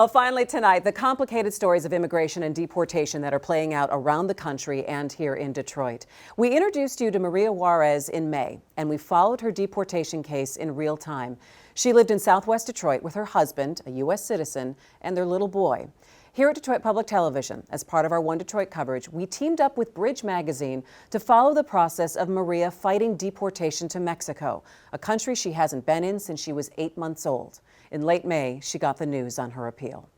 Well, finally tonight, the complicated stories of immigration and deportation that are playing out around the country and here in Detroit. We introduced you to Maria Juarez in May, and we followed her deportation case in real time. She lived in Southwest Detroit with her husband, a U.S. citizen, and their little boy. Here at Detroit Public Television, as part of our One Detroit coverage, we teamed up with Bridge Magazine to follow the process of Maria fighting deportation to Mexico, a country she hasn't been in since she was 8 months old. In late May, she got the news on her appeal.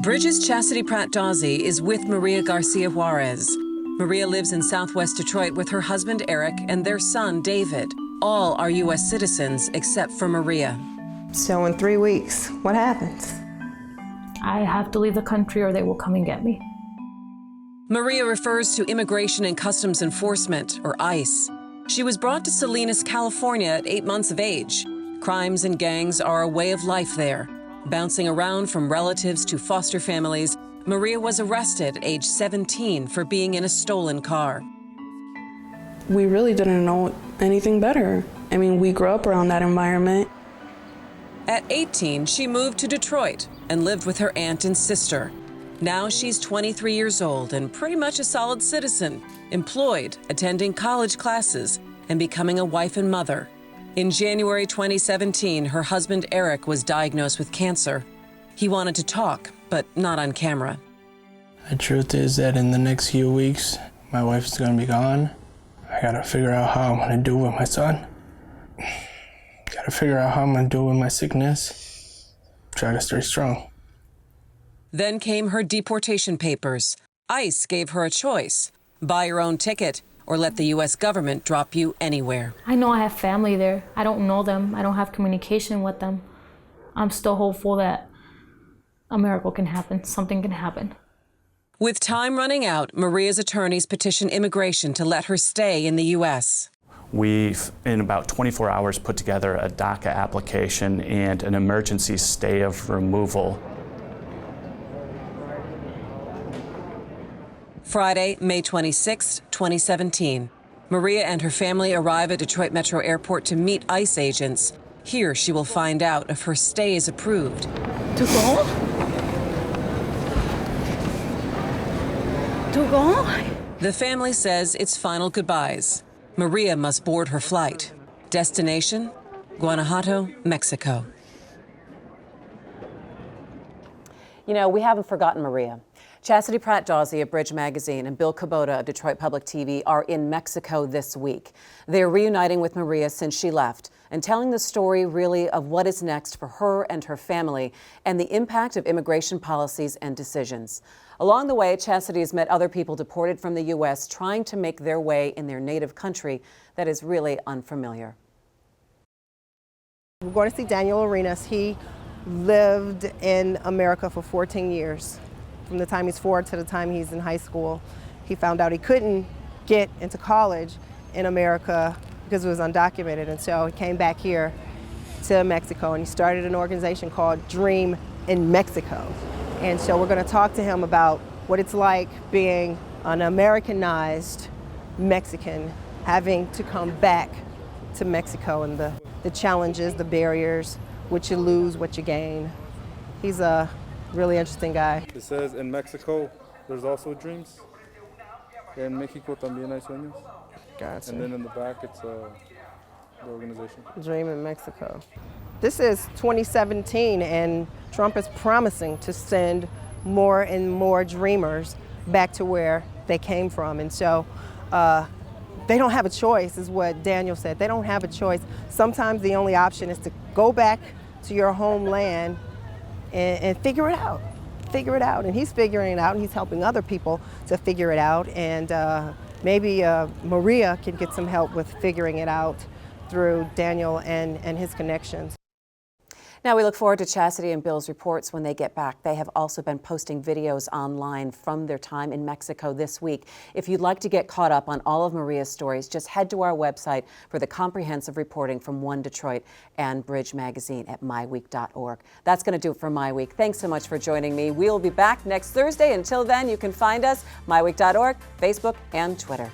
Bridge's Chastity Pratt Dawsey is with Maria Garcia Juarez. Maria lives in Southwest Detroit with her husband Eric and their son David. All are U.S. citizens except for Maria. So in 3 weeks, what happens? I have to leave the country or they will come and get me. Maria refers to Immigration and Customs Enforcement, or ICE. She was brought to Salinas, California at 8 months of age. Crimes and gangs are a way of life there. Bouncing around from relatives to foster families, Maria was arrested at age 17 for being in a stolen car. We really didn't know anything better. I mean, we grew up around that environment. At 18, she moved to Detroit and lived with her aunt and sister. Now she's 23 years old and pretty much a solid citizen, employed, attending college classes, and becoming a wife and mother. In January 2017, her husband Eric was diagnosed with cancer. He wanted to talk, but not on camera. The truth is that in the next few weeks, my wife is going to be gone. I gotta figure out how I'm gonna do with my son. Gotta figure out how I'm gonna do with my sickness. Try to stay strong. Then came her deportation papers. ICE gave her a choice: buy your own ticket or let the U.S. government drop you anywhere. I know I have family there. I don't know them. I don't have communication with them. I'm still hopeful that a miracle can happen. Something can happen. With time running out, Maria's attorneys petitioned immigration to let her stay in the U.S. We've, in about 24 hours, put together a DACA application and an emergency stay of removal. Friday, May 26, 2017. Maria and her family arrive at Detroit Metro Airport to meet ICE agents. Here she will find out if her stay is approved. To go? To go? The family says it's final goodbyes. Maria must board her flight. Destination: Guanajuato, Mexico. You know, we haven't forgotten Maria. Chastity Pratt Dawsey of Bridge Magazine and Bill Kubota of Detroit Public TV are in Mexico this week. They're reuniting with Maria since she left and telling the story really of what is next for her and her family and the impact of immigration policies and decisions. Along the way, Chastity has met other people deported from the U.S. trying to make their way in their native country that is really unfamiliar. We're going to see Daniel Arenas. He lived in America for 14 years. From the time he's 4 to the time he's in high school. He found out he couldn't get into college in America because it was undocumented, and so he came back here to Mexico and he started an organization called Dream in Mexico. And so we're going to talk to him about what it's like being an Americanized Mexican, having to come back to Mexico and the challenges, the barriers, what you lose, what you gain. He's a really interesting guy. It says in Mexico, there's also dreams. En México también hay sueños. Gotcha. And then in the back, it's the organization. Dream in Mexico. This is 2017, and Trump is promising to send more and more dreamers back to where they came from. And so they don't have a choice, is what Daniel said. They don't have a choice. Sometimes the only option is to go back to your homeland and figure it out. Figure it out. And he's figuring it out, and he's helping other people to figure it out. And maybe Maria can get some help with figuring it out through Daniel and his connections. Now we look forward to Chastity and Bill's reports when they get back. They have also been posting videos online from their time in Mexico this week. If you'd like to get caught up on all of Maria's stories, just head to our website for the comprehensive reporting from One Detroit and Bridge Magazine at MiWeek.org. That's going to do it for My Week. Thanks so much for joining me. We'll be back next Thursday. Until then, you can find us MiWeek.org, Facebook, and Twitter.